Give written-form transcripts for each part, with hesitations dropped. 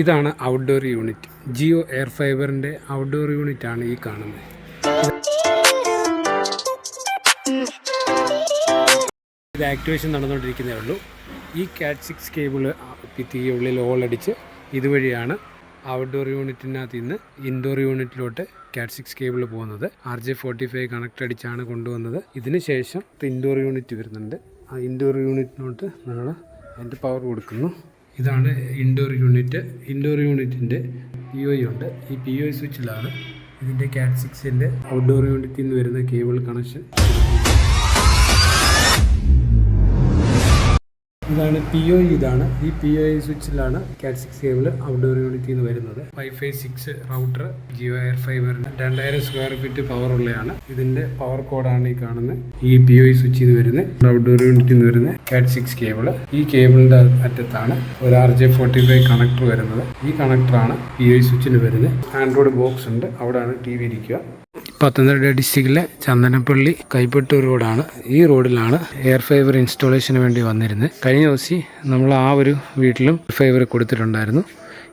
ഇതാണ് outdoor unit. Jio air ഫൈബറിൻ്റെ outdoor യൂണിറ്റാണ് ഈ കാണുന്നത്. ഇത് ആക്ടിവേഷൻ നടന്നുകൊണ്ടിരിക്കുന്നേ ഉള്ളൂ. ഈ കാറ്റ് 6 കേബിൾ ഭിത്തിക്കുള്ളിൽ ഹോളടിച്ച് ഇതുവഴിയാണ് ഔട്ട്ഡോർ യൂണിറ്റിനകത്ത് നിന്ന് ഇൻഡോർ യൂണിറ്റിലോട്ട് കാറ്റ് 6 കേബിൾ പോകുന്നത്. RJ45 കണക്ട് അടിച്ചാണ് കൊണ്ടുവന്നത്. ഇതിന് ശേഷം ഇൻഡോർ യൂണിറ്റ് വരുന്നുണ്ട്. ആ ഇൻഡോർ യൂണിറ്റിലോട്ട് നമ്മൾ അതിൻ്റെ പവർ കൊടുക്കുന്നു. ഇതാണ് ഇൻഡോർ യൂണിറ്റ്. ഇൻഡോർ യൂണിറ്റിൻ്റെ POI ഉണ്ട്. ഈ POI സ്വിച്ചിലാണ് ഇതിൻ്റെ കാറ്റ് 6ൻ്റെ ഔട്ട്ഡോർ യൂണിറ്റിൽ നിന്ന് വരുന്ന കേബിൾ കണക്ഷൻ. ഇതാണ് POI. ഇതാണ് ഈ POI സ്വിച്ചിലാണ് കാറ്റ് 6 കേബിൾ ഔട്ട്ഡോർ യൂണിറ്റിൽ നിന്ന് വരുന്നത്. Wi-Fi 6 റൗട്ടർ ജിയോ എയർ ഫൈബറിന് 2000 സ്ക്വയർ ഫീറ്റ് പവർ ഉള്ളതാണ്. ഇതിൻ്റെ പവർ കോഡാണ് ഈ കാണുന്നത്. ഈ POI സ്വിച്ചിൽ നിന്ന് വരുന്നത് ഔട്ട്ഡോർ യൂണിറ്റിൽ നിന്ന് വരുന്ന കാറ്റ് 6 കേബിൾ. ഈ കേബിളിൻ്റെ അറ്റത്താണ് ഒരു RJ45 കണക്ടർ വരുന്നത്. ഈ കണക്ടറാണ് POI സ്വിച്ചിന് വരുന്നത്. ആൻഡ്രോയിഡ് ബോക്സ് ഉണ്ട്, അവിടെയാണ് TV ഇരിക്കുക. പത്തനംതിട്ട ഡിസ്ട്രിക്റ്റിലെ ചന്ദനപ്പള്ളി കൈപ്പട്ടൂർ റോഡാണ്. ഈ റോഡിലാണ് എയർ ഫൈബർ ഇൻസ്റ്റാളേഷന് വേണ്ടി വന്നിരുന്നത്. കഴിഞ്ഞ ദിവസം നമ്മൾ ആ ഒരു വീട്ടിലും ഫൈബർ കൊടുത്തിട്ടുണ്ടായിരുന്നു.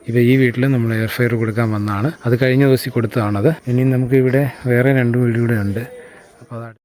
ഇപ്പോൾ ഈ വീട്ടിൽ നമ്മൾ എയർ ഫൈബർ കൊടുക്കാൻ വന്നതാണ്. അത് കഴിഞ്ഞ ദിവസം കൊടുത്തതാണത്. ഇനി നമുക്ക് ഇവിടെ വേറെ 2 വീട് കൂടെ ഉണ്ട്. അപ്പോൾ അതാണ്.